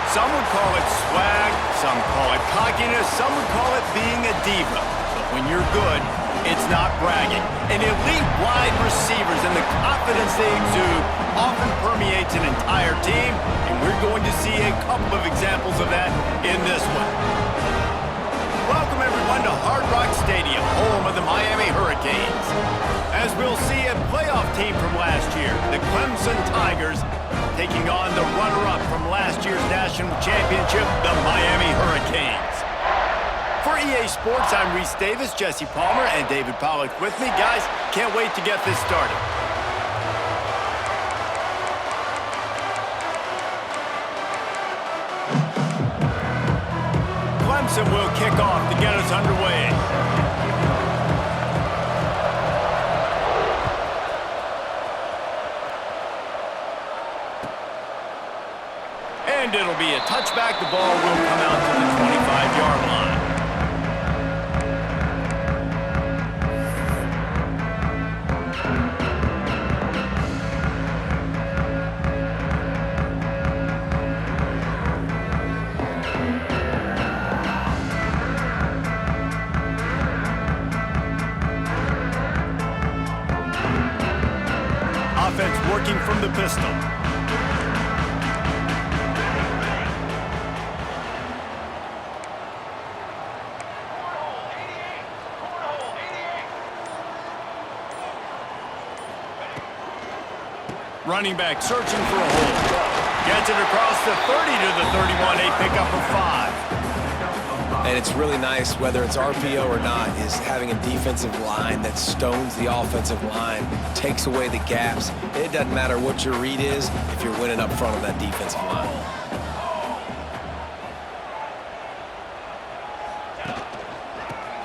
Some would call it swag, some call it cockiness, some would call it being a diva. But when you're good, it's not bragging. And elite wide receivers and the confidence they exude often permeates an entire team, and we're going to see a couple of examples of that in this one. Welcome, everyone, to Hard Rock Stadium, home of the Miami Hurricanes. As we'll see, a playoff team from last year, the Clemson Tigers, taking on the runner-up from last year's national championship, the Miami Hurricanes. For EA Sports, I'm Reese Davis, Jesse Palmer, and David Pollack with me. Guys, can't wait to get this started. Clemson will kick off to get us underway. And it'll be a touchback. The ball will come out to the 25-yard line. Offense working from the pistol. Running back searching for a hole. Gets it across the 30 to the 31, a pickup of 5. And it's really nice, whether it's RPO or not, is having a defensive line that stones the offensive line, takes away the gaps. It doesn't matter what your read is if you're winning up front on that defensive line.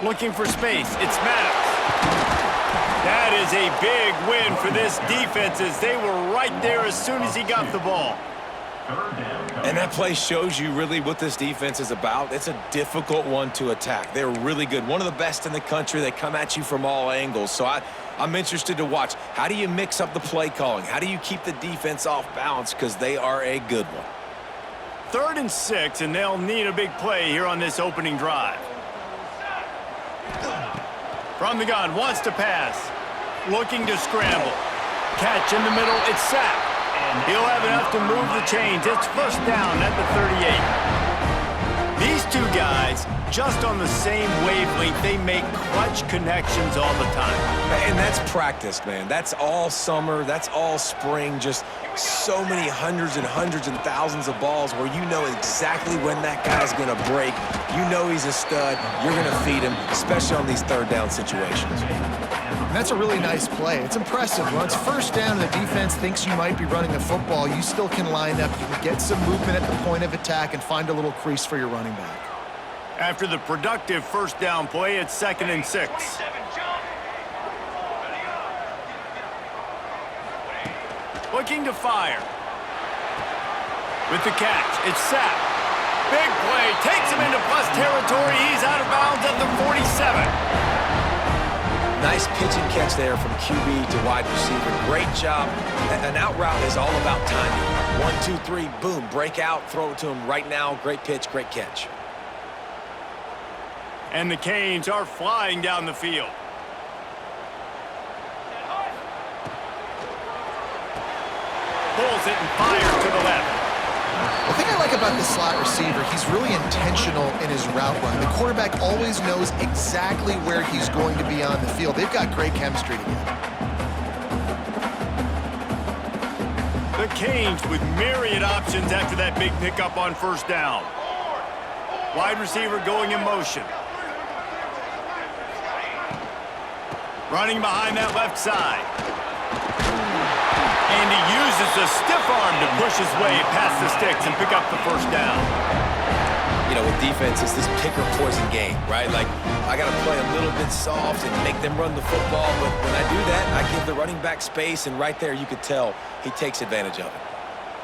Looking for space. It's Maddox. That is a big win for this defense as they were right there as soon as he got the ball. And that play shows you really what this defense is about. It's a difficult one to attack. They're really good. One of the best in the country. They come at you from all angles. So I'm interested to watch. How do you mix up the play calling? How do you keep the defense off balance? Because they are a good one. 3rd and 6, and they'll need a big play here on this opening drive. From the gun, wants to pass. Looking to scramble. Catch in the middle, it's sacked. He'll have enough to move the chains. It's first down at the 38. These two guys, just on the same wavelength, they make clutch connections all the time. And that's practiced, man. That's all summer. That's all spring. Just so many hundreds and thousands of balls where you know exactly when that guy's going to break. You know he's a stud. You're going to feed him, especially on these 3rd down situations. And that's a really nice play. It's impressive. Once first down and the defense thinks you might be running the football, you still can line up. You can get some movement at the point of attack and find a little crease for your running back. After the productive first down play, it's 2nd and 6. Looking to fire. With the catch, it's sacked. Big play, takes him into plus territory. He's out of bounds at the 47. Nice pitch and catch there from QB to wide receiver. Great job. An out route is all about timing. 1, 2, 3, boom, break out, throw it to him right now. Great pitch, great catch. And the Canes are flying down the field. Pulls it and fires to the left. The thing I like about the slot receiver, he's really intentional in his route run. The quarterback always knows exactly where he's going to be on the field. They've got great chemistry together. The Canes with myriad options after that big pickup on first down. Wide receiver going in motion. Running behind that left side. And he uses the stiff arm to push his way past the sticks and pick up the first down. You know, with defense, it's this pick or poison game, right? Like, I got to play a little bit soft and make them run the football, but when I do that, I give the running back space, and right there you could tell he takes advantage of it.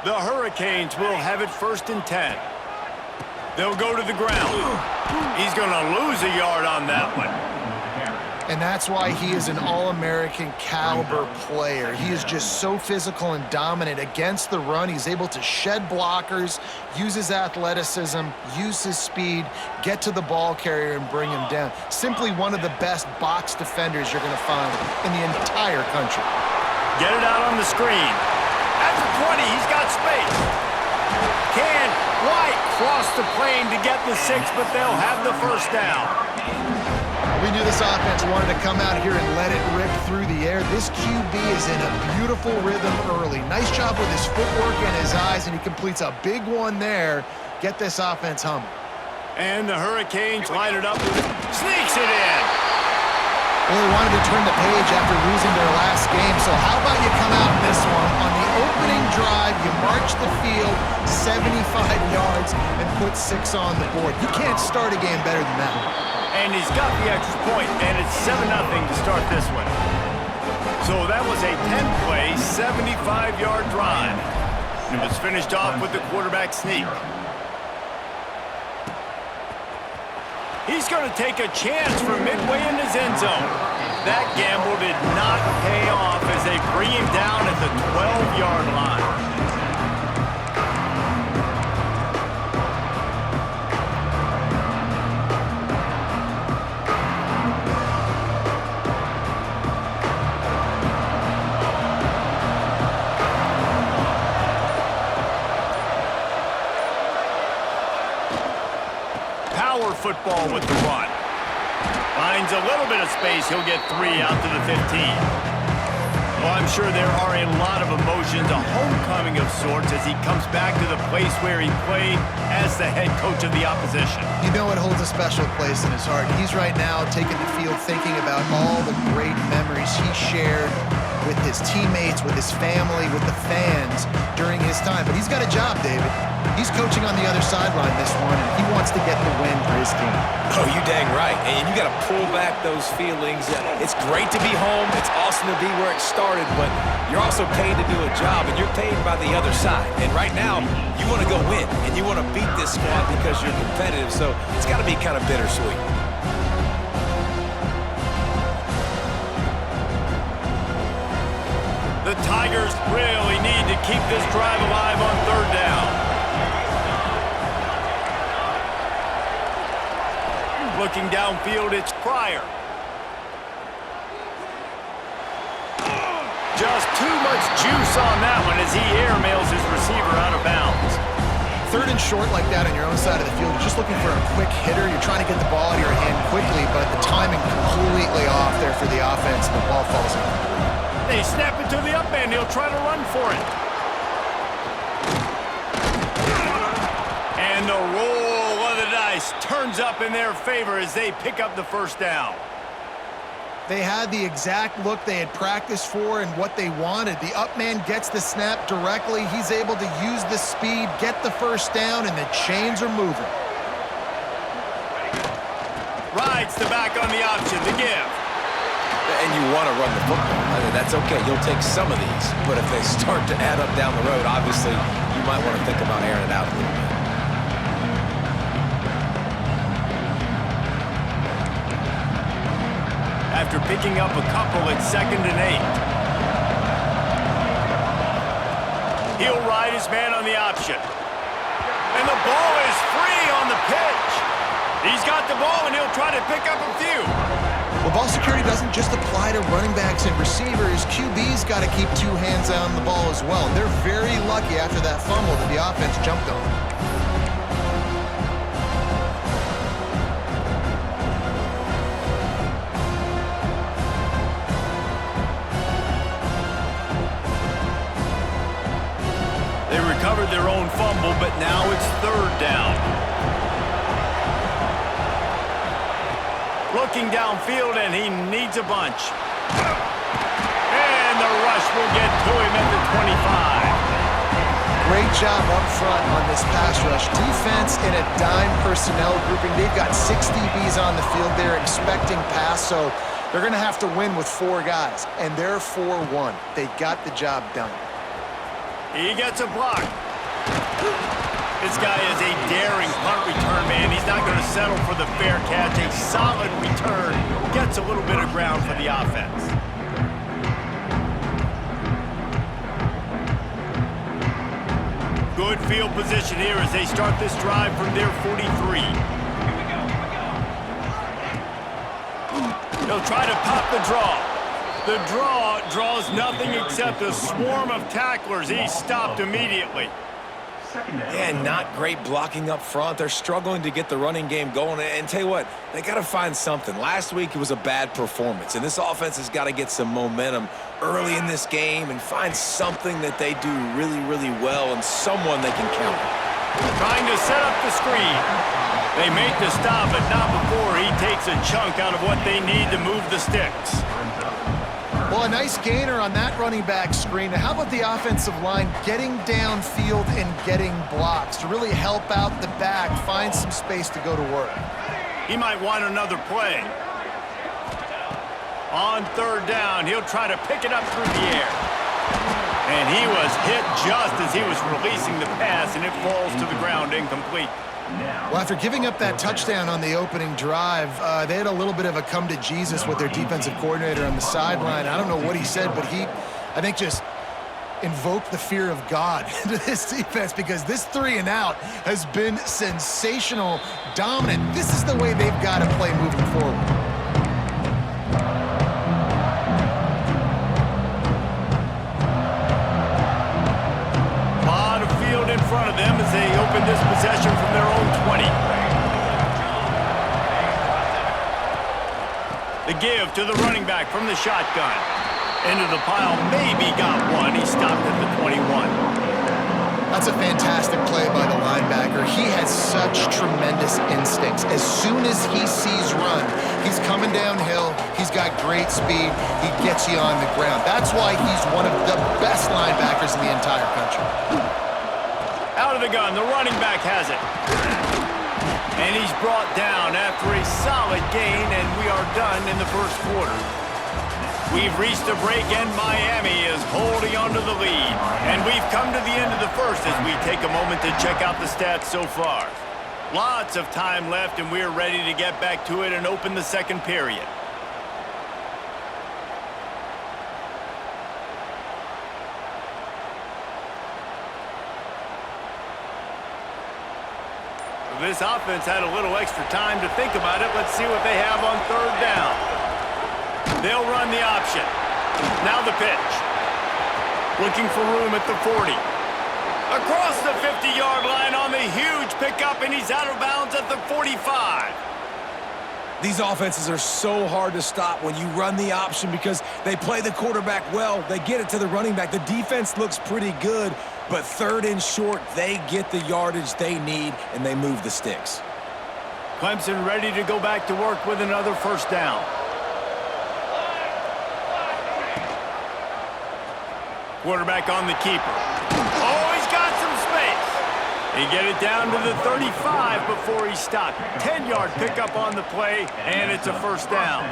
The Hurricanes will have it 1st and 10. They'll go to the ground. He's going to lose a yard on that one. And that's why he is an All-American caliber player. He is just so physical and dominant against the run. He's able to shed blockers, use his athleticism, use his speed, get to the ball carrier and bring him down. Simply one of the best box defenders you're going to find in the entire country. Get it out on the screen. At the 20, he's got space. Can't quite cross the plane to get the 6, but they'll have the first down. We knew this offense wanted to come out here and let it rip through the air. This QB is in a beautiful rhythm early. Nice job with his footwork and his eyes, and he completes a big one there. Get this offense humming. And the Hurricanes line it up. Sneaks it in. Well, they wanted to turn the page after losing their last game, so how about you come out in this one? On the opening drive, you march the field 75 yards and put 6 on the board. You can't start a game better than that. And he's got the extra point, and it's 7-0 to start this one. So that was a 10-play, 75-yard drive. And it was finished off with the quarterback sneak. He's going to take a chance from midway in his end zone. That gamble did not pay off as they bring him down at the 12-yard line. Football with the run. Finds a little bit of space. He'll get 3 out to the 15. Well, I'm sure there are a lot of emotions, a homecoming of sorts, as he comes back to the place where he played as the head coach of the opposition. You know it holds a special place in his heart. He's right now taking the field thinking about all the great memories he shared with his teammates, with his family, with the fans during his time. But he's got a job, David. He's coaching on the other sideline this one, and he wants to get the win for his team. Oh, you dang right. And you got to pull back those feelings. It's great to be home. It's awesome to be where it started, but you're also paid to do a job, and you're paid by the other side. And right now, you want to go win, and you want to beat this squad because you're competitive, so it's got to be kind of bittersweet. The Tigers really need to keep this drive alive on 3rd down. Looking downfield, it's Pryor. Just too much juice on that one as he airmails his receiver out of bounds. 3rd and short like that on your own side of the field, you're just looking for a quick hitter. You're trying to get the ball out of your hand quickly, but the timing completely off there for the offense, and the ball falls in. They snap it to the up end. He'll try to run for it. And the roll of the dice turns up in their favor as they pick up the 1st down. They had the exact look they had practiced for and what they wanted. The up man gets the snap directly. He's able to use the speed, get the 1st down, and the chains are moving. Rides the back on the option, the give. And you want to run the football. I mean, that's okay. You'll take some of these. But if they start to add up down the road, obviously, you might want to think about airing it out a little bit. After picking up a couple, it's 2nd and 8. He'll ride his man on the option. And the ball is free on the pitch. He's got the ball, and he'll try to pick up a few. Well, ball security doesn't just apply to running backs and receivers. QB's got to keep 2 hands on the ball as well. And they're very lucky after that fumble that the offense jumped on. They recovered their own fumble, but now it's 3rd down. Looking downfield, and he needs a bunch. And the rush will get to him at the 25. Great job up front on this pass rush. Defense in a dime personnel grouping. They've got 6 DBs on the field. They're expecting pass, so they're going to have to win with 4 guys. And they're 4-1. They got the job done. He gets a block. This guy is a daring punt return man. He's not going to settle for the fair catch. A solid return gets a little bit of ground for the offense. Good field position here as they start this drive from their 43. They'll try to pop the draw. The draw draws nothing except a swarm of tacklers. He's stopped immediately. Yeah, not great blocking up front. They're struggling to get the running game going. And tell you what, they got to find something. Last week, it was a bad performance. And this offense has got to get some momentum early in this game and find something that they do really, really well and someone they can count on. Trying to set up the screen. They make the stop, but not before he takes a chunk out of what they need to move the sticks. Well, a nice gainer on that running back screen. How about the offensive line getting downfield and getting blocks to really help out the back, find some space to go to work? He might want another play. On third down, he'll try to pick it up through the air. And he was hit just as he was releasing the pass, and it falls to the ground incomplete. Well, after giving up that touchdown on the opening drive, they had a little bit of a come to Jesus with their defensive coordinator on the sideline. I don't know what he said, but he, I think, just invoked the fear of God into this defense because this 3-and-out has been sensational, dominant. This is the way they've got to play moving forward. In front of them as they open this possession from their own 20. The give to the running back from the shotgun. Into the pile, maybe got one. He stopped at the 21. That's a fantastic play by the linebacker. He has such tremendous instincts. As soon as he sees run, he's coming downhill. He's got great speed. He gets you on the ground. That's why he's one of the best linebackers in the entire country. Out of the gun, the running back has it. And he's brought down after a solid gain, and we are done in the first quarter. We've reached a break, and Miami is holding on to the lead. And we've come to the end of the first as we take a moment to check out the stats so far. Lots of time left, and we're ready to get back to it and open the second period. This offense had a little extra time to think about it. Let's see what they have on third down. They'll run the option. Now the pitch. Looking for room at the 40. Across the 50-yard line on the huge pickup, and he's out of bounds at the 45. These offenses are so hard to stop when you run the option because they play the quarterback well. They get it to the running back. The defense looks pretty good, but third and short, they get the yardage they need, and they move the sticks. Clemson ready to go back to work with another first down. Quarterback on the keeper. Oh, he's got some space. He get it down to the 35 before he stopped. 10-yard pickup on the play, and it's a first down.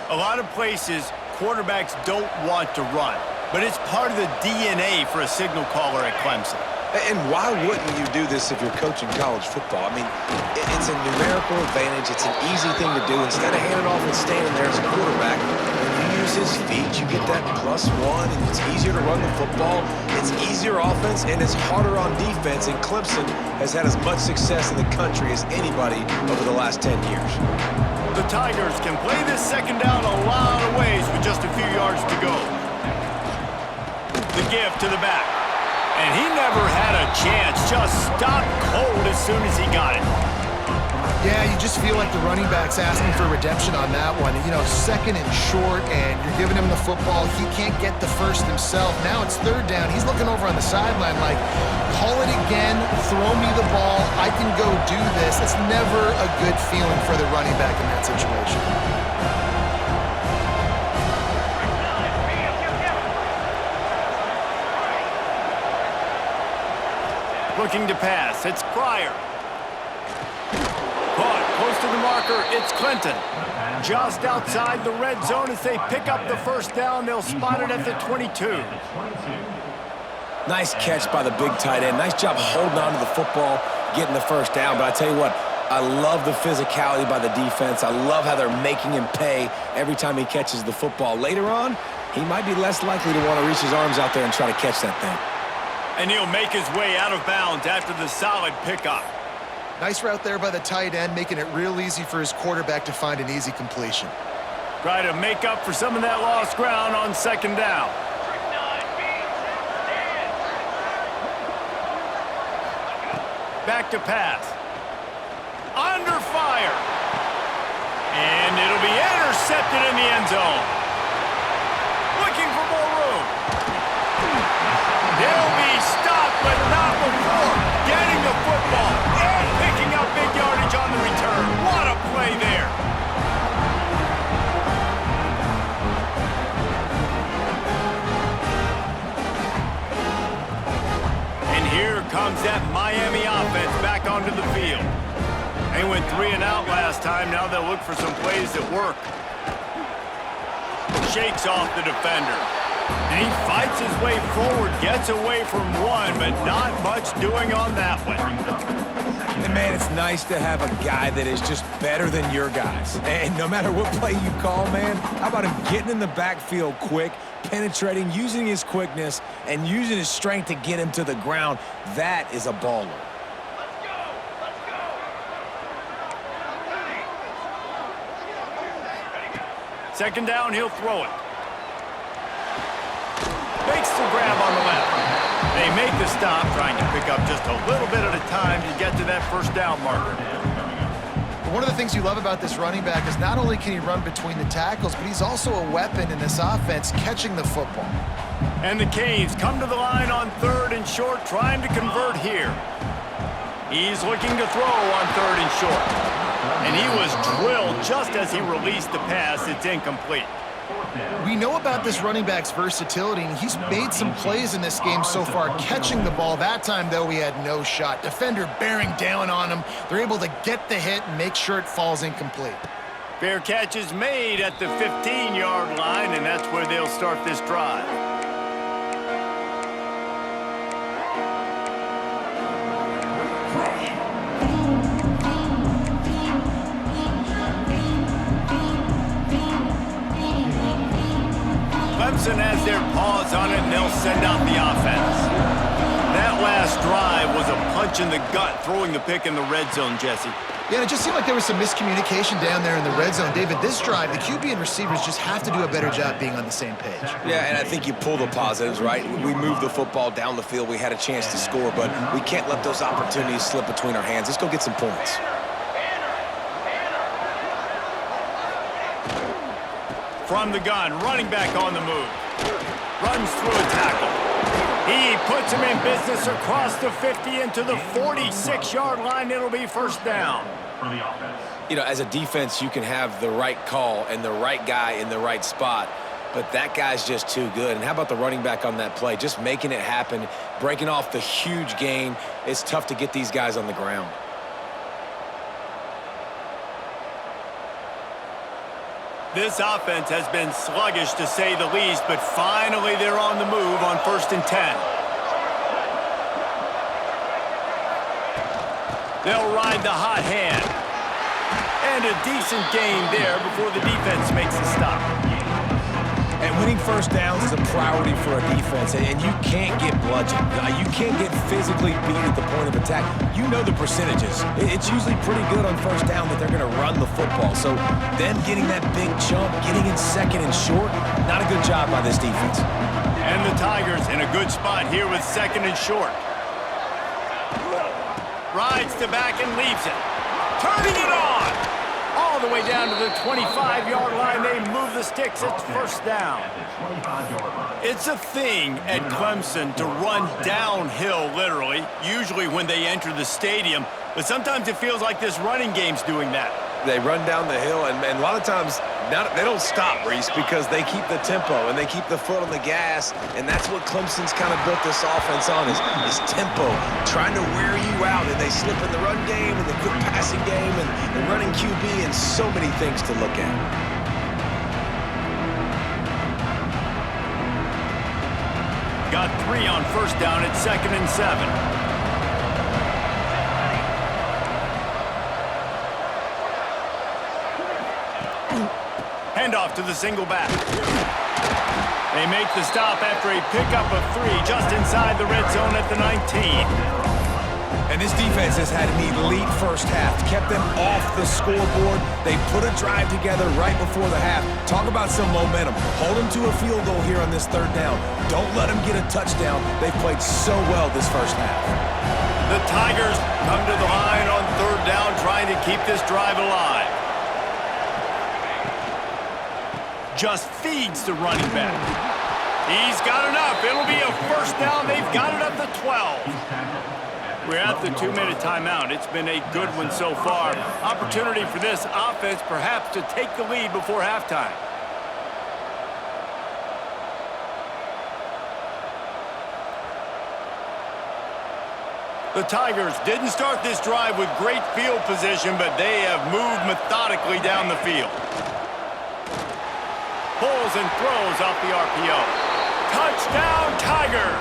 A lot of places, quarterbacks don't want to run, but it's part of the DNA for a signal caller at Clemson. And why wouldn't you do this if you're coaching college football? I mean, it's a numerical advantage. It's an easy thing to do. Instead of handing off and standing there as a quarterback, when you use his feet, you get that +1, and it's easier to run the football. It's easier offense, and it's harder on defense. And Clemson has had as much success in the country as anybody over the last 10 years. The Tigers can play this second down a lot of ways with just a few yards to go. The give to the back. And he never had a chance, just stopped cold as soon as he got it. Yeah, you just feel like the running back's asking for redemption on that one. You know, second and short, and you're giving him the football. He can't get the first himself. Now it's third down. He's looking over on the sideline like, call it again, throw me the ball, I can go do this. It's never a good feeling for the running back in that situation. Looking to pass, it's Pryor. Caught close to the marker, it's Clinton. Just outside the red zone as they pick up the first down. They'll spot it at the 22. Nice catch by the big tight end. Nice job holding on to the football, getting the first down. But I tell you what, I love the physicality by the defense. I love how they're making him pay every time he catches the football. Later on, he might be less likely to want to reach his arms out there and try to catch that thing. And he'll make his way out of bounds after the solid pickup. Nice route there by the tight end, making it real easy for his quarterback to find an easy completion. Try to make up for some of that lost ground on second down. Back to pass. Under fire. And it'll be intercepted in the end zone. Looking for more room. They'll be stopped, but not before getting the football and picking up big yardage on the return. What a play there. And here comes that Miami offense back onto the field. They went 3 and out last time. Now they'll look for some plays that work. Shakes off the defender. And he fights his way forward, gets away from one, but not much doing on that one. And, man, it's nice to have a guy that is just better than your guys. And no matter what play you call, man, how about him getting in the backfield quick, penetrating, using his quickness, and using his strength to get him to the ground. That is a baller. Second down, he'll throw it. Makes the grab on the left. They make the stop, trying to pick up just a little bit at a time to get to that first down marker. One of the things you love about this running back is not only can he run between the tackles, but he's also a weapon in this offense, catching the football. And the Canes come to the line on 3rd and short, trying to convert here. He's looking to throw on 3rd and short. And he was drilled just as he released the pass. It's incomplete. We know about this running back's versatility, and he's made some plays in this game so far, catching the ball. That time, though, he had no shot. Defender bearing down on him. They're able to get the hit and make sure it falls incomplete. Fair catch is made at the 15-yard line, and that's where they'll start this drive. Clemson has their paws on it, and they'll send out the offense. That last drive was a punch in the gut, throwing the pick in the red zone, Jesse. Yeah, and it just seemed like there was some miscommunication down there in the red zone. David, this drive, the QB and receivers just have to do a better job being on the same page. Yeah, and I think you pull the positives, right? We moved the football down the field. We had a chance to score, but we can't let those opportunities slip between our hands. Let's go get some points. From the gun, running back on the move. Runs through a tackle. He puts him in business across the 50 into the 46-yard line. It'll be first down. You know, as a defense, you can have the right call and the right guy in the right spot, but that guy's just too good. And how about the running back on that play? Just making it happen, breaking off the huge gain. It's tough to get these guys on the ground. This offense has been sluggish, to say the least, but finally they're on the move on 1st and 10. They'll ride the hot hand. And a decent gain there before the defense makes a stop. And winning first downs is a priority for a defense, and you can't get bludgeoned. You can't get physically beat at the point of attack. You know the percentages. It's usually pretty good on first down that they're going to run the football. So them getting that big chunk, getting in 2nd and short, not a good job by this defense. And the Tigers in a good spot here with 2nd and short. Rides to back and leaves it. Turning it on! All the way down to the 25-yard line. They move the sticks. It's first down. It's a thing at Clemson to run downhill, literally, usually when they enter the stadium. But sometimes it feels like this running game's doing that. They run down the hill, and a lot of times they don't stop, Reese, because they keep the tempo and they keep the foot on the gas, and that's what Clemson's kind of built this offense on, is tempo, trying to wear you out, and they slip in the run game and the quick passing game and the running QB and so many things to look at. Got 3 on first down at 2nd and 7. Handoff to the single back. They make the stop after a pickup of 3 just inside the red zone at the 19. And this defense has had an elite first half, kept them off the scoreboard. They put a drive together right before the half. Talk about some momentum. Hold them to a field goal here on this third down. Don't let them get a touchdown. They've played so well this first half. The Tigers come to the line on third down, trying to keep this drive alive. Just feeds the running back. He's got enough. It'll be a first down. They've got it up to 12. We're at the 2-minute timeout. It's been a good one so far. Opportunity for this offense perhaps to take the lead before halftime. The Tigers didn't start this drive with great field position, but they have moved methodically down the field. Pulls and throws off the RPO. Touchdown, Tigers!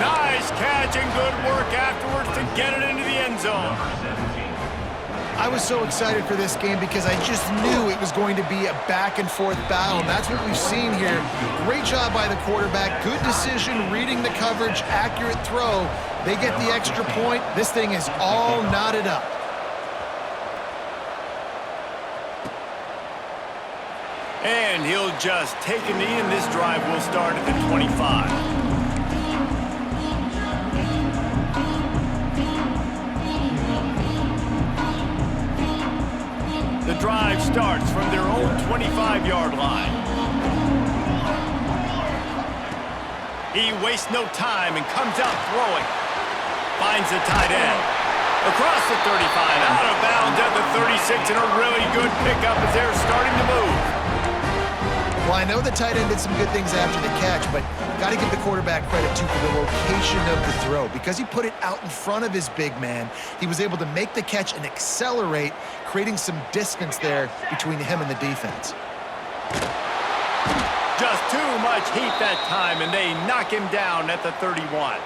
Nice catch and good work afterwards to get it into the end zone. I was so excited for this game because I just knew it was going to be a back-and-forth battle, and that's what we've seen here. Great job by the quarterback. Good decision, reading the coverage, accurate throw. They get the extra point. This thing is all knotted up. And he'll just take a knee, and this drive will start at the 25. The drive starts from their own 25-yard line. He wastes no time and comes out throwing. Finds the tight end. Across the 35, out of bounds at the 36, and a really good pickup as they're starting to move. Well, I know the tight end did some good things after the catch, but got to give the quarterback credit, too, for the location of the throw. Because he put it out in front of his big man, he was able to make the catch and accelerate, creating some distance there between him and the defense. Just too much heat that time, and they knock him down at the 31.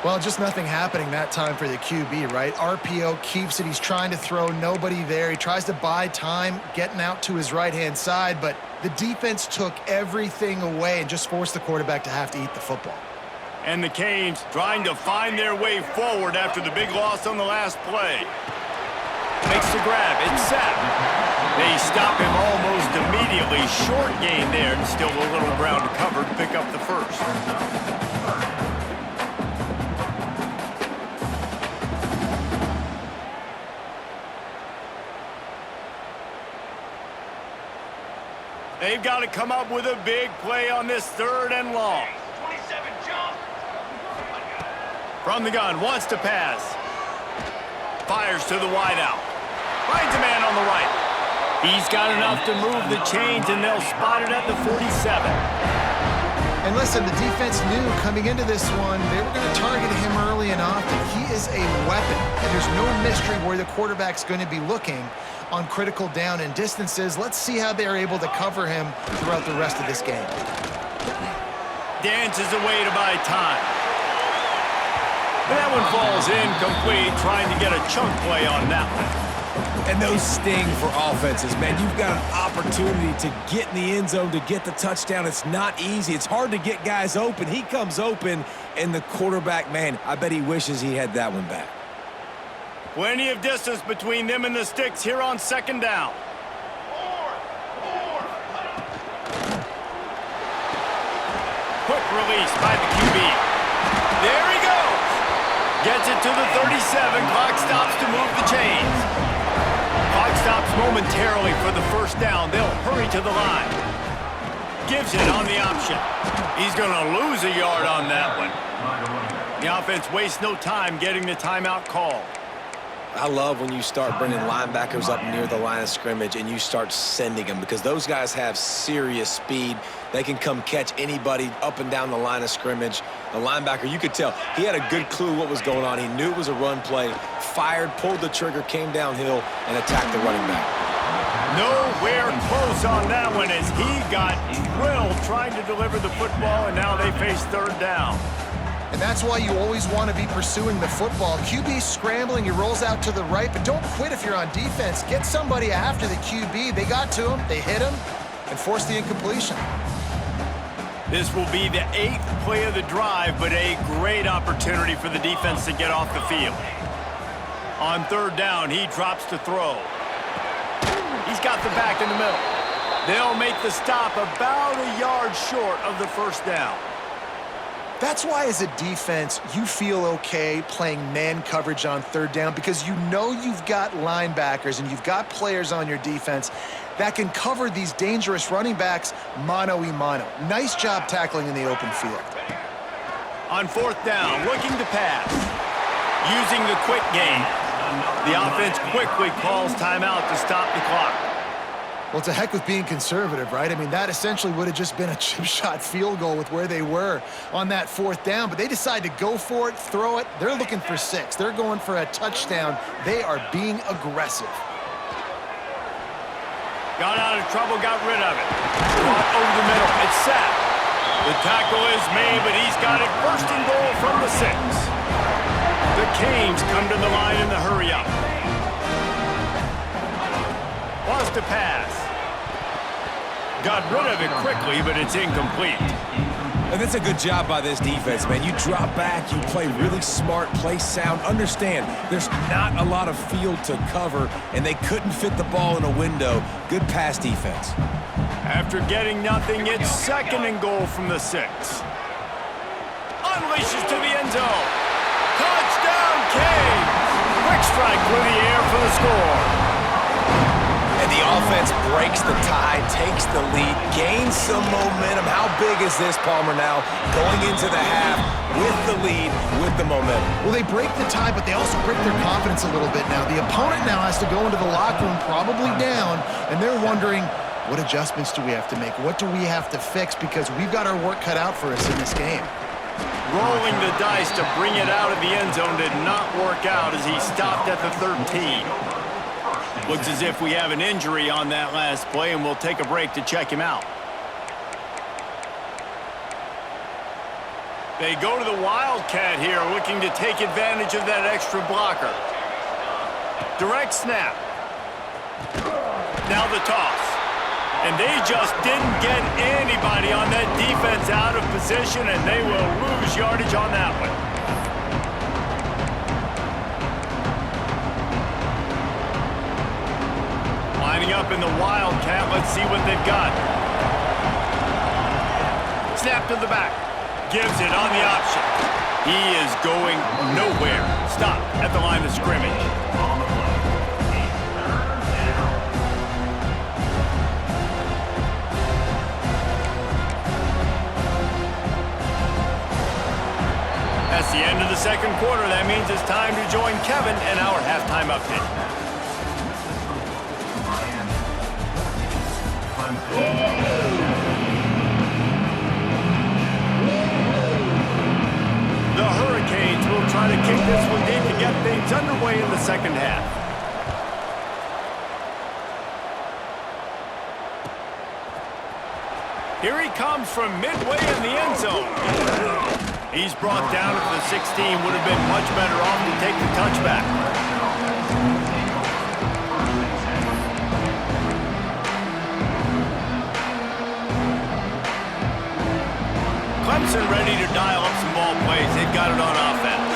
Well, just nothing happening that time for the QB, right? RPO keeps it. He's trying to throw, nobody there. He tries to buy time, getting out to his right-hand side, but the defense took everything away and just forced the quarterback to have to eat the football. And the Canes trying to find their way forward after the big loss on the last play. Makes the grab. It's set. They stop him almost immediately. Short gain there, and still a little ground to cover to pick up the first. They've got to come up with a big play on this 3rd and long. 27, jump. From the gun, wants to pass. Fires to the wideout. Finds a man on the right. He's got enough to move the chains, and they'll spot it at the 47. And listen, the defense knew coming into this one, they were going to target him early and often. He is a weapon, and there's no mystery where the quarterback's going to be looking on critical down and distances. Let's see how they're able to cover him throughout the rest of this game. Dances away to buy time. That one falls incomplete, trying to get a chunk play on that one. And those sting for offenses, man. You've got an opportunity to get in the end zone, to get the touchdown. It's not easy. It's hard to get guys open. He comes open, and the quarterback, man, I bet he wishes he had that one back. Plenty of distance between them and the sticks here on 2nd down. Quick release by the QB. There he goes. Gets it to the 37. Clock stops to move the chains. Clock stops momentarily for the first down. They'll hurry to the line. Gives it on the option. He's going to lose a yard on that one. The offense wastes no time getting the timeout called. I love when you start bringing linebackers up near the line of scrimmage and you start sending them, because those guys have serious speed. They can come catch anybody up and down the line of scrimmage. The linebacker, you could tell, he had a good clue what was going on. He knew it was a run play, fired, pulled the trigger, came downhill, and attacked the running back. Nowhere close on that one as he got drilled trying to deliver the football, and now they face 3rd down. And that's why you always want to be pursuing the football. QB scrambling, he rolls out to the right, but don't quit if you're on defense. Get somebody after the QB. They got to him, they hit him, and forced the incompletion. This will be the 8th play of the drive, but a great opportunity for the defense to get off the field. On 3rd down, he drops to throw. He's got the back in the middle. They'll make the stop about a yard short of the 1st down. That's why, as a defense, you feel okay playing man coverage on 3rd down because you know you've got linebackers and you've got players on your defense that can cover these dangerous running backs mano-a-mano. Nice job tackling in the open field. On 4th down, looking to pass. Using the quick game. The offense quickly calls timeout to stop the clock. Well, to heck with being conservative, right? I mean, that essentially would have just been a chip shot field goal with where they were on that 4th down, but they decide to go for it, throw it. They're looking for 6. They're going for a touchdown. They are being aggressive. Got out of trouble, got rid of it. Brought over the middle. It's set. The tackle is made, but he's got it 1st and goal from the 6. The Canes come to the line in the hurry-up. Wants to pass. Got rid of it quickly, but it's incomplete. And that's a good job by this defense, man. You drop back, you play really smart, play sound. Understand, there's not a lot of field to cover, and they couldn't fit the ball in a window. Good pass defense. After getting nothing, it's 2nd and goal from the 6. Unleashes to the end zone. Touchdown, Canes! Quick strike through the air for the score. And the offense breaks the tie, takes the lead, gains some momentum. How big is this, Palmer, now? Going into the half with the lead, with the momentum. Well, they break the tie, but they also break their confidence a little bit now. The opponent now has to go into the locker room, probably down, and they're wondering, what adjustments do we have to make? What do we have to fix? Because we've got our work cut out for us in this game. Rolling the dice to bring it out of the end zone did not work out as he stopped at the 13. Looks as if we have an injury on that last play, and we'll take a break to check him out. They go to the Wildcat here, looking to take advantage of that extra blocker. Direct snap. Now the toss. And they just didn't get anybody on that defense out of position, and they will lose yardage on that one. Lining up in the Wildcat. Let's see what they've got. Snap to the back. Gives it on the option. He is going nowhere. Stop at the line of scrimmage. That's the end of the 2nd quarter. That means it's time to join Kevin in our halftime update. The Hurricanes will try to kick this one deep to get things underway in the 2nd half. Here he comes from midway in the end zone. He's brought down at the 16. Would have been much better off to take the touchback. Clemson ready to dial up some ball plays. They've got it on offense.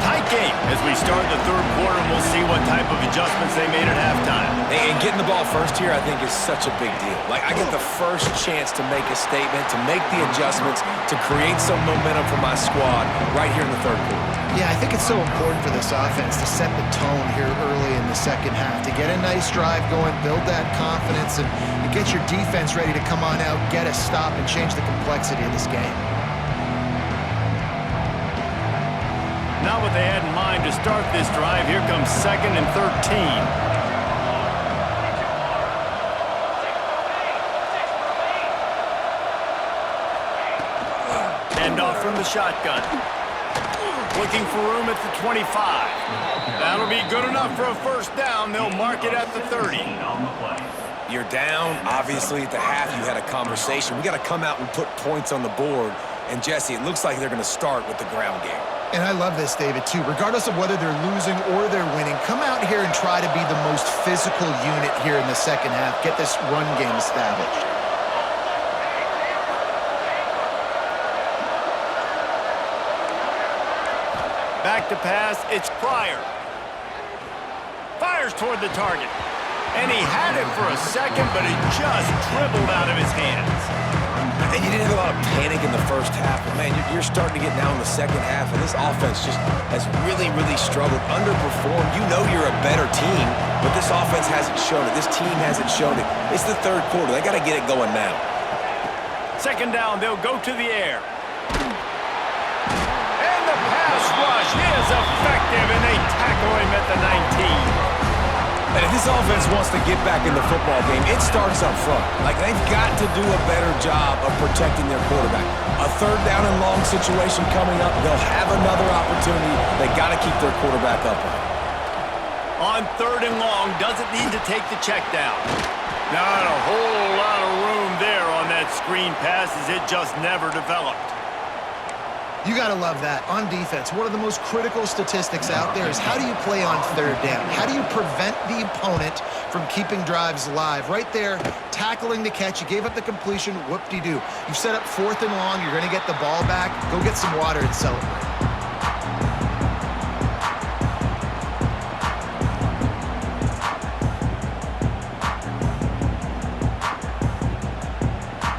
Tight game as we start the 3rd quarter, and we'll see what type of adjustments they made at halftime. And getting the ball first here, I think, is such a big deal. Like, I get the first chance to make a statement, to make the adjustments, to create some momentum for my squad right here in the 3rd quarter. Yeah, I think it's so important for this offense to set the tone here early in the 2nd half, to get a nice drive going, build that confidence, and get your defense ready to come on out, get a stop, and change the complexity of this game. Not what they had in mind to start this drive. Here comes 2nd and 13. Handoff from the shotgun. Looking for room at the 25. That'll be good enough for a 1st down. They'll mark it at the 30. You're down. Obviously, at the half, you had a conversation. We got to come out and put points on the board. And Jesse, it looks like they're going to start with the ground game. And I love this, David, too. Regardless of whether they're losing or they're winning, come out here and try to be the most physical unit here in the second half. Get this run game established. Back to pass, it's Pryor. Fires toward the target. And he had it for a second, but it just dribbled out of his hands. And you didn't have a lot of panic in the first half, but man, you're starting to get now in the second half, and this offense just has really, really struggled, underperformed. You know you're a better team, but this offense hasn't shown it. This team hasn't shown it. It's the third quarter. They got to get it going now. Second down, they'll go to the air. And the pass rush is effective, and they tackle him at the 19. And if this offense wants to get back in the football game, it starts up front. Like, they've got to do a better job of protecting their quarterback. A third down and long situation coming up. They'll have another opportunity. They got to keep their quarterback upright. On third and long, doesn't need to take the check down. Not a whole lot of room there on that screen pass as it just never developed. You got to love that. On defense, one of the most critical statistics out there is how do you play on third down? How do you prevent the opponent from keeping drives alive? Right there, tackling the catch. You gave up the completion. Whoop-de-doo. You set up fourth and long. You're going to get the ball back. Go get some water and celebrate.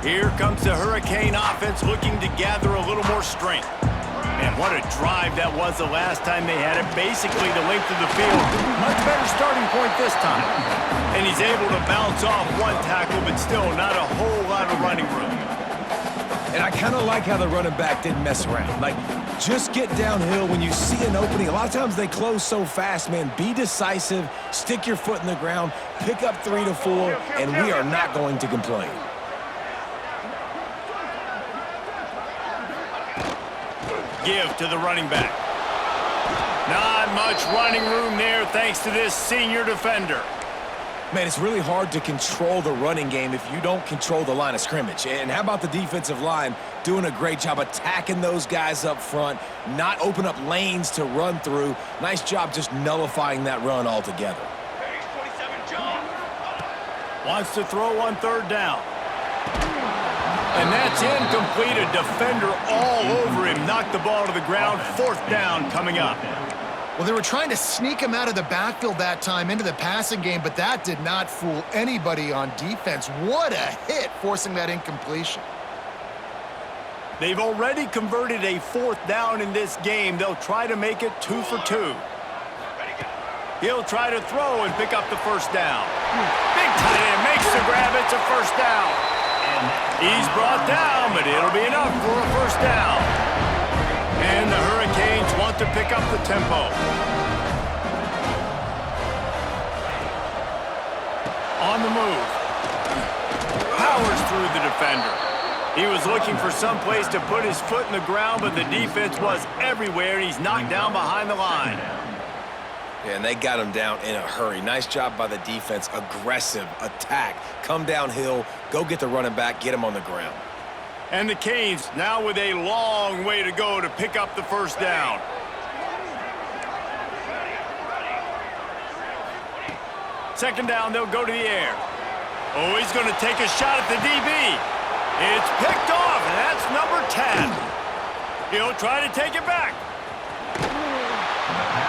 Here comes the Hurricane offense looking to gather a little more strength. Man, what a drive that was the last time they had it. Basically the length of the field. Much better starting point this time. And he's able to bounce off one tackle, but still not a whole lot of running room. And I kind of like how the running back didn't mess around. Like, just get downhill when you see an opening. A lot of times they close so fast, man. Be decisive, stick your foot in the ground, pick up 3 to 4, and we are not going to complain. Give to the running back. Not much running room there thanks to this senior defender. Man, it's really hard to control the running game if you don't control the line of scrimmage. And how about the defensive line doing a great job attacking those guys up front, not open up lanes to run through. Nice job just nullifying that run altogether. Wants to throw on third down. And that's incomplete. A defender all over him. Knocked the ball to the ground. Fourth down coming up. Well, they were trying to sneak him out of the backfield that time into the passing game, but that did not fool anybody on defense. What a hit, forcing that incompletion. They've already converted a fourth down in this game. They'll try to make it 2 for 2. He'll try to throw and pick up the first down. Big tight end makes the grab. It's a first down. He's brought down, but it'll be enough for a first down. And the Hurricanes want to pick up the tempo. On the move. Powers through the defender. He was looking for some place to put his foot in the ground, but the defense was everywhere, and he's knocked down behind the line. Yeah, and they got him down in a hurry. Nice job by the defense. Aggressive attack. Come downhill, go get the running back, get him on the ground. And the Canes now with a long way to go to pick up the first down. Second down, they'll go to the air. Oh, he's going to take a shot at the DB. It's picked off, and that's number 10. He'll try to take it back.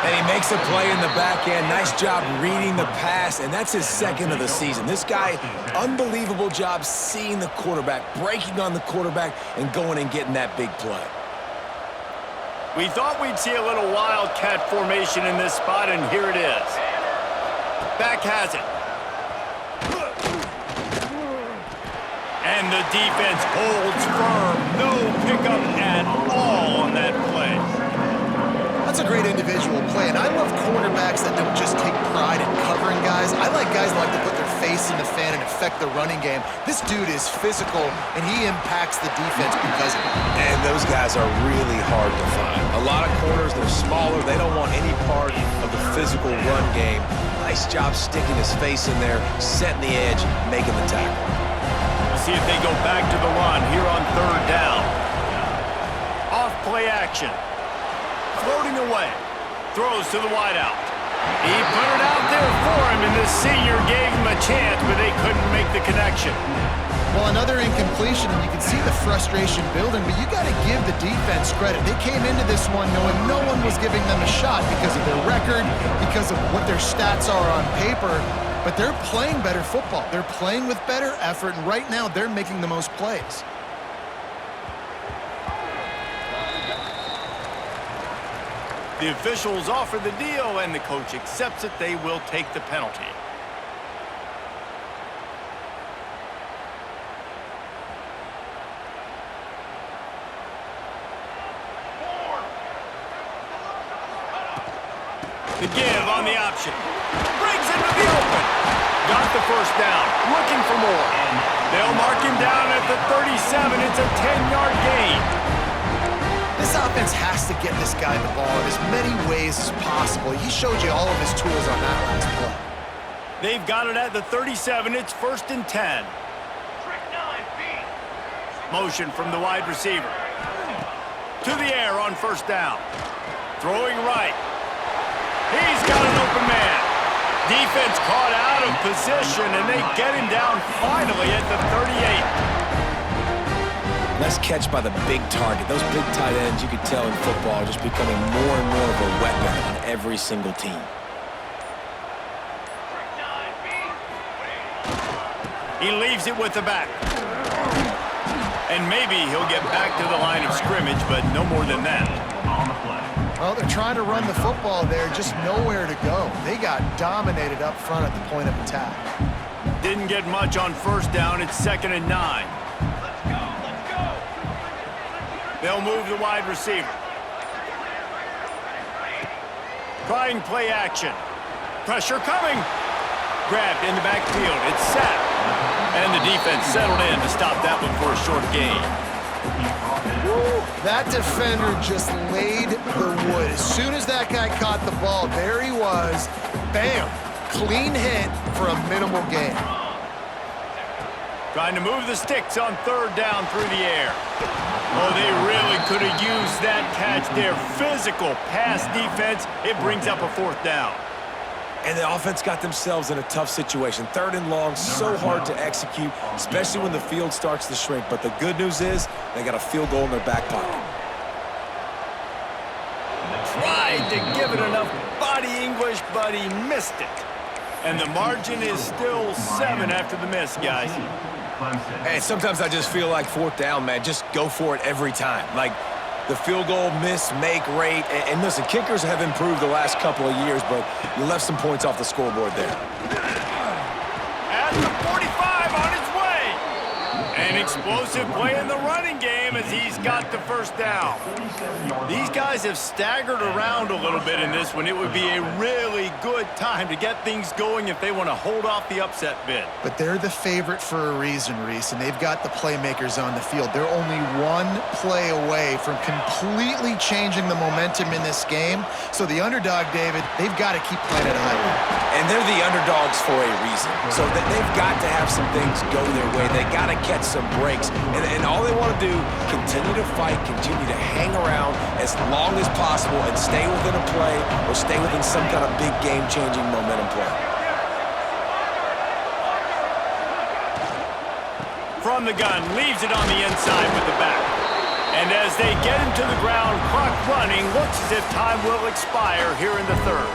And he makes a play in the back end. Nice job reading the pass, and that's his second of the season. This guy, unbelievable job seeing the quarterback, breaking on the quarterback, and going and getting that big play. We thought we'd see a little wildcat formation in this spot, and here it is. Back has it. And the defense holds firm. No pickup at all on that play. That's a great individual play, and I love cornerbacks that don't just take pride in covering guys. I like guys that like to put their face in the fan and affect the running game. This dude is physical, and he impacts the defense because of it. And those guys are really hard to find. A lot of corners, they're smaller. They don't want any part of the physical run game. Nice job sticking his face in there, setting the edge, making the tackle. We'll see if they go back to the run here on third down. Off play action. Floating away. Throws to the wideout. He put it out there for him, and the senior gave him a chance, but they couldn't make the connection. Well, another incompletion, and you can see the frustration building, but you got to give the defense credit. They came into this one knowing no one was giving them a shot because of their record, because of what their stats are on paper, but they're playing better football. They're playing with better effort, and right now they're making the most plays. The officials offer the deal, and the coach accepts it. They will take the penalty. The give on the option. Brings it to the open. Got the first down. Looking for more. They'll mark him down at the 37. It's a 10-yard gain. This offense has to get this guy the ball in as many ways as possible. He showed you all of his tools on that last play. They've got it at the 37. It's 1st and 10. Motion from the wide receiver. To the air on 1st down. Throwing right. He's got an open man. Defense caught out of position, and they get him down finally at the 38. Nice catch by the big target. Those big tight ends, you could tell in football, are just becoming more and more of a weapon on every single team. He leaves it with the back. And maybe he'll get back to the line of scrimmage, but no more than that. Well, they're trying to run the football there, just nowhere to go. They got dominated up front at the point of attack. Didn't get much on 1st down. It's 2nd and 9. They'll move the wide receiver. Trying play action. Pressure coming. Grabbed in the backfield. It's sacked. And the defense settled in to stop that one for a short gain. Woo, that defender just laid the wood. As soon as that guy caught the ball, there he was. Bam! Clean hit for a minimal gain. Trying to move the sticks on 3rd down through the air. Oh, they really could have used that catch there. Physical pass defense. It brings up a 4th down. And the offense got themselves in a tough situation. 3rd and long, so hard to execute, especially when the field starts to shrink. But the good news is they got a field goal in their back pocket. Tried to give it enough body English, but he missed it. And the margin is still 7 after the miss, guys. Hey, sometimes I just feel like 4th down, man. Just go for it every time. Like the field goal miss-make rate. And listen, kickers have improved the last couple of years, but you left some points off the scoreboard there. At the 45 on his way. An explosive play in the running game as he's got the 1st down. These guys have staggered around a little bit in this one. It would be a really good time to get things going if they want to hold off the upset bid. But they're the favorite for a reason, Reese, and they've got the playmakers on the field. They're only one play away from completely changing the momentum in this game. So the underdog, David, they've got to keep playing at a high level. And they're the underdogs for a reason. So they've got to have some things go their way. They got to catch some breaks. And all they want to do, continue to fight, continue to hang around as long as possible and stay within a play or stay within some kind of big game-changing momentum play. From the gun, leaves it on the inside with the back. And as they get him to the ground, clock running, looks as if time will expire here in the 3rd.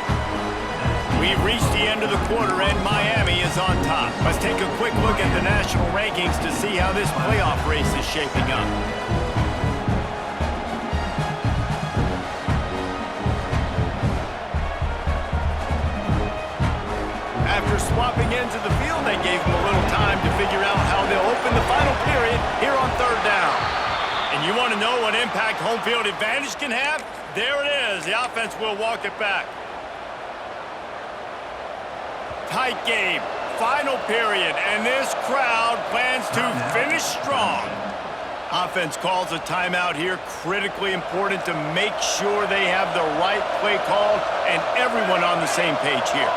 We've reached the end of the quarter, and Miami is on top. Let's take a quick look at the national rankings to see how this playoff race is shaping up. After swapping ends of the field, they gave them a little time to figure out how they'll open the final period here on 3rd down. And you want to know what impact home field advantage can have? There it is. The offense will walk it back. Tight game, final period, and this crowd plans to finish strong. Offense calls a timeout here, critically important to make sure they have the right play called and everyone on the same page here.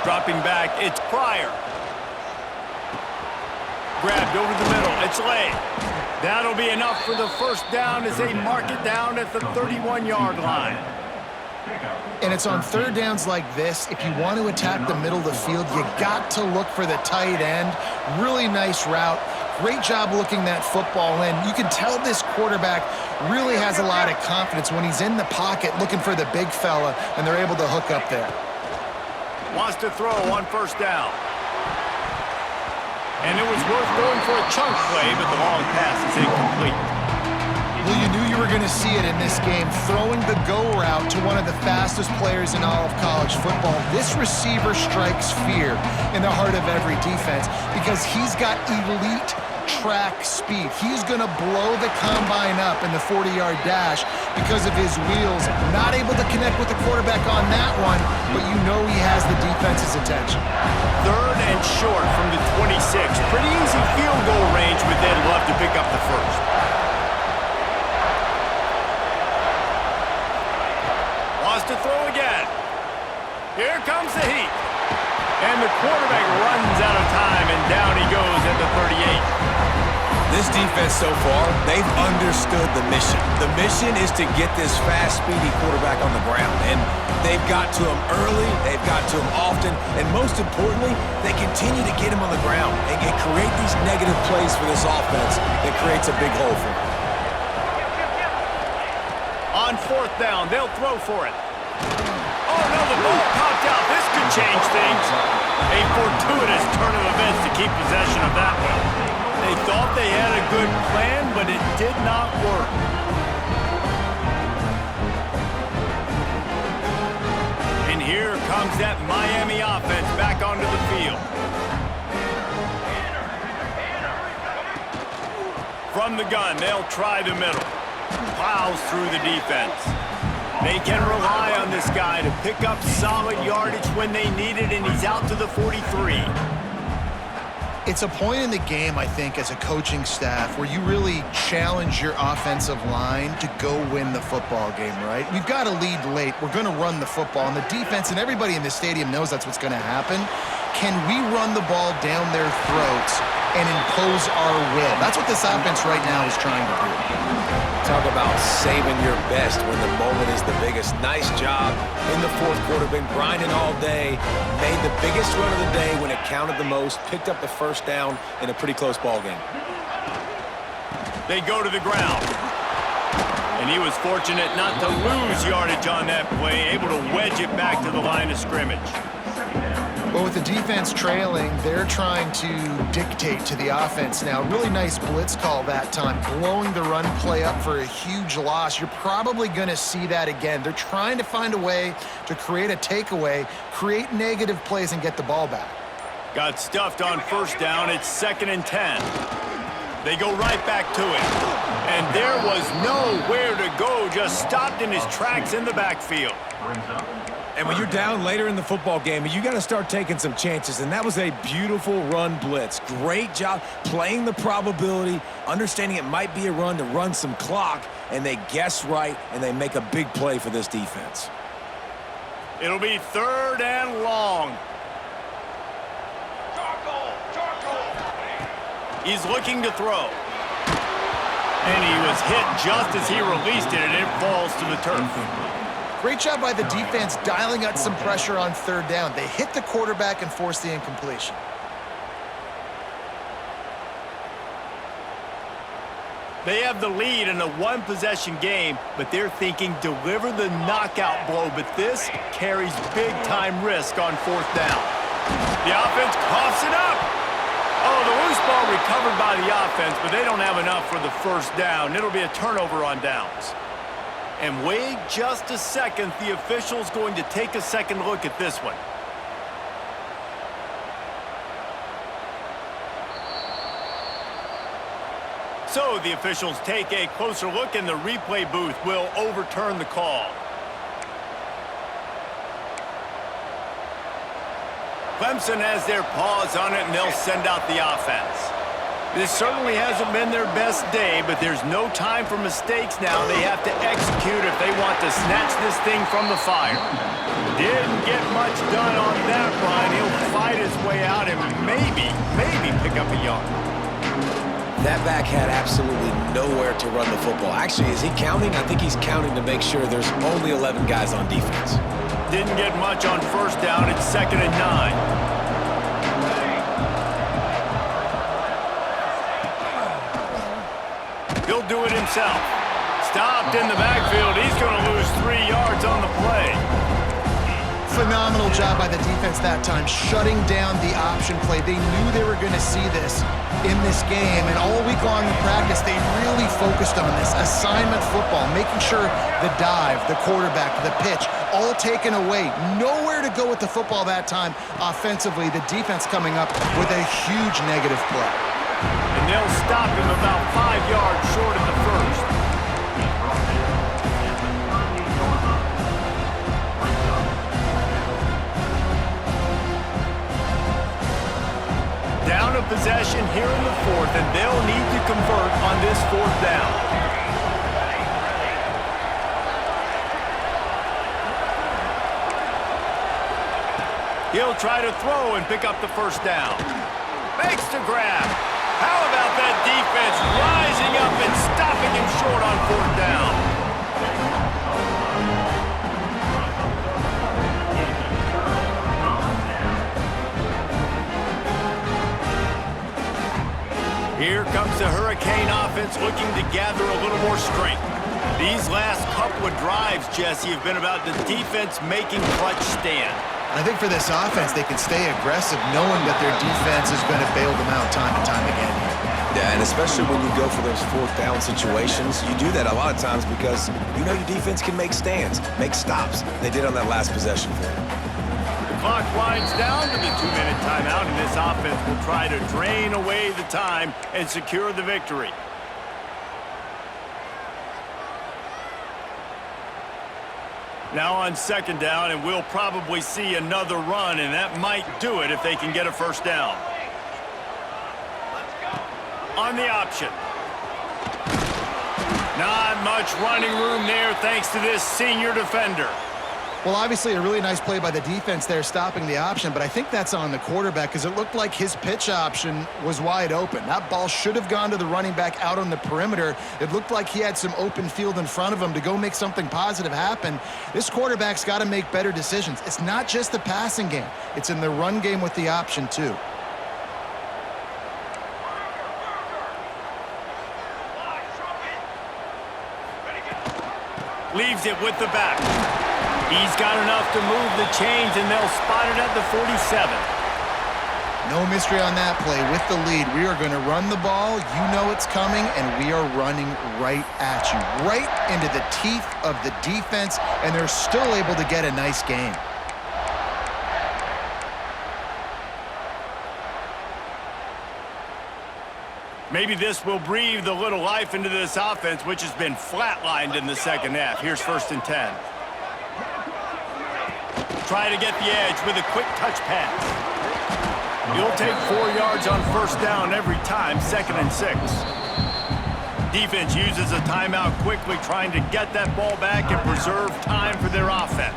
Dropping back, it's Pryor. Grabbed over the middle. It's laid. That'll be enough for the first down as they mark it down at the 31-yard line. And it's on third downs like this, if you want to attack the middle of the field, you got to look for the tight end. Really nice route. Great job looking that football in. You can tell this quarterback really has a lot of confidence when he's in the pocket looking for the big fella, and they're able to hook up there. Wants to throw on first down. And it was worth going for a chunk play, but the long pass is incomplete. Well, you knew you were going to see it in this game, throwing the go route to one of the fastest players in all of college football. This receiver strikes fear in the heart of every defense because he's got elite track speed. He's going to blow the combine up in the 40-yard dash because of his wheels. Not able to connect with the quarterback on that one, but you know he has the defense's attention. Third and short from the 26. Pretty easy field goal range, but they'd love to pick up the first. Wants to throw again. Here comes the heat. And the quarterback runs out of time, and down he goes at the 38. This defense so far, they've understood the mission. The mission is to get this fast, speedy quarterback on the ground. And they've got to him early, they've got to him often, and most importantly, they continue to get him on the ground and create these negative plays for this offense that creates a big hole for them. On fourth down, they'll throw for it. Oh, no, the ball popped out. This could change things. A fortuitous turn of events to keep possession of that one. They thought they had a good plan, but it did not work. And here comes that Miami offense back onto the field. From the gun, they'll try the middle. Plows through the defense. They can rely on this guy to pick up solid yardage when they need it, and he's out to the 43. It's a point in the game, I think, as a coaching staff where you really challenge your offensive line to go win the football game, right? We've got to lead late. We're going to run the football. And the defense and everybody in the stadium knows that's what's going to happen. Can we run the ball down their throats and impose our will? That's what this offense right now is trying to do. Talk about saving your best when the moment is the biggest. Nice job in the fourth quarter. Been grinding all day. Made the biggest run of the day when it counted the most. Picked up the first down in a pretty close ball game. They go to the ground. And he was fortunate not to lose yardage on that play. Able to wedge it back to the line of scrimmage. Well, with the defense trailing, they're trying to dictate to the offense now. Really nice blitz call that time, blowing the run play up for a huge loss. You're probably going to see that again. They're trying to find a way to create a takeaway, create negative plays, and get the ball back. Got stuffed on first down. It's 2nd and 10. They go right back to it. And there was nowhere to go, just stopped in his tracks in the backfield. And when you're down later in the football game, you got to start taking some chances. And that was a beautiful run blitz. Great job playing the probability, understanding it might be a run to run some clock, and they guess right, and they make a big play for this defense. It'll be 3rd and long. He's looking to throw. And he was hit just as he released it, and it falls to the turf. Great job by the defense dialing up some pressure on third down. They hit the quarterback and forced the incompletion. They have the lead in a one-possession game, but they're thinking deliver the knockout blow, but this carries big-time risk on 4th down. The offense coughs it up. Oh, the loose ball recovered by the offense, but they don't have enough for the first down. It'll be a turnover on downs. And wait just a second, the official's going to take a second look at this one. So the officials take a closer look, and the replay booth will overturn the call. Clemson has their paws on it, and they'll send out the offense. This certainly hasn't been their best day, but there's no time for mistakes now. They have to execute if they want to snatch this thing from the fire. Didn't get much done on that run. He'll fight his way out and maybe pick up a yard. That back had absolutely nowhere to run the football. Actually, is he counting? I think he's counting to make sure there's only 11 guys on defense. Didn't get much on first down. It's 2nd and 9. He'll do it himself. Stopped in the backfield. He's going to lose 3 yards on the play. Phenomenal job by the defense that time, shutting down the option play. They knew they were going to see this in this game, and all week long in practice, they really focused on this assignment football, making sure the dive, the quarterback, the pitch, all taken away. Nowhere to go with the football that time offensively. The defense coming up with a huge negative play. And they'll stop him about 5 yards short of the first. Down a possession here in the 4th, and they'll need to convert on this 4th down. He'll try to throw and pick up the first down. Makes the grab. How about that defense rising up and stopping him short on 4th down? Here comes the Hurricane offense looking to gather a little more strength. These last couple of drives, Jesse, have been about the defense making clutch stand. I think for this offense, they can stay aggressive knowing that their defense is going to bail them out time and time again. Yeah, and especially when you go for those 4th down situations, you do that a lot of times because you know your defense can make stands, make stops. They did on that last possession for you. Clock winds down to the 2-minute timeout, and this offense will try to drain away the time and secure the victory. Now on 2nd down, and we'll probably see another run, and that might do it if they can get a first down. On the option. Not much running room there thanks to this senior defender. Well, obviously a really nice play by the defense there stopping the option, but I think that's on the quarterback because it looked like his pitch option was wide open. That ball should have gone to the running back out on the perimeter. It looked like he had some open field in front of him to go make something positive happen. This quarterback's got to make better decisions. It's not just the passing game. It's in the run game with the option too. Leaves it with the back. He's got enough to move the chains, and they'll spot it at the 47. No mystery on that play. With the lead, we are going to run the ball. You know it's coming, and we are running right at you, right into the teeth of the defense, and they're still able to get a nice game. Maybe this will breathe a little life into this offense, which has been flatlined in the 2nd half. Here's 1st and 10. Try to get the edge with a quick touch pass. You'll take 4 yards on first down every time, 2nd and 6. Defense uses a timeout quickly, trying to get that ball back and preserve time for their offense.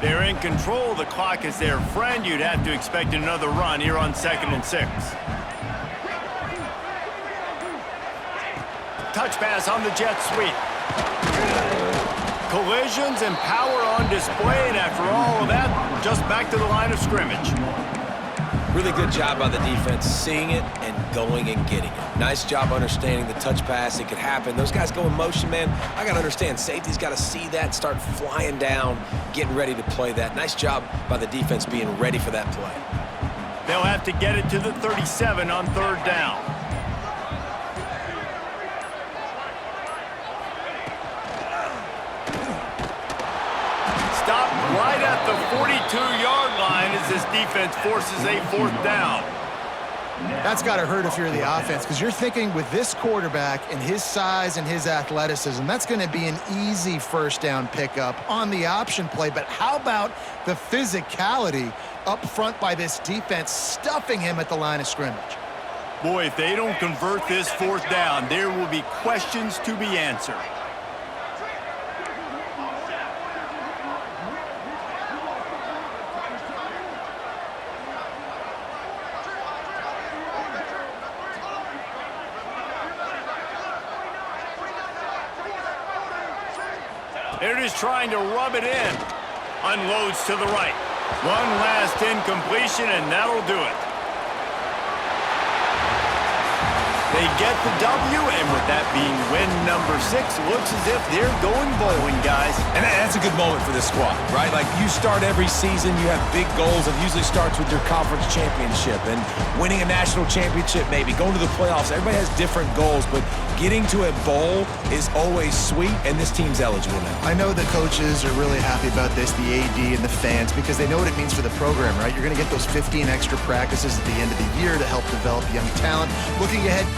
They're in control. The clock is their friend. You'd have to expect another run here on 2nd and 6. Touch pass on the jet sweep. Collisions and power on display, and after all of that, just back to the line of scrimmage. Really good job by the defense seeing it and going and getting it. Nice job understanding the touch pass. It could happen. Those guys go in motion, man. I got to understand. Safety's got to see that, start flying down, getting ready to play that. Nice job by the defense being ready for that play. They'll have to get it to the 37 on 3rd down. Stop right at the 42-yard line as this defense forces a 4th down. That's got to hurt if you're the offense because you're thinking with this quarterback and his size and his athleticism, that's going to be an easy first down pickup on the option play. But how about the physicality up front by this defense, stuffing him at the line of scrimmage? Boy, if they don't convert this fourth down, there will be questions to be answered. They're just trying to rub it in. Unloads to the right. One last incompletion, and that'll do it. They get the W, and with that being win number 6, looks as if they're going bowling, guys. And that's a good moment for this squad, right? Like, you start every season, you have big goals. It usually starts with your conference championship and winning a national championship, maybe going to the playoffs. Everybody has different goals, but getting to a bowl is always sweet, and this team's eligible now. I know the coaches are really happy about this, the AD and the fans, because they know what it means for the program, right? You're going to get those 15 extra practices at the end of the year to help develop young talent. Looking ahead,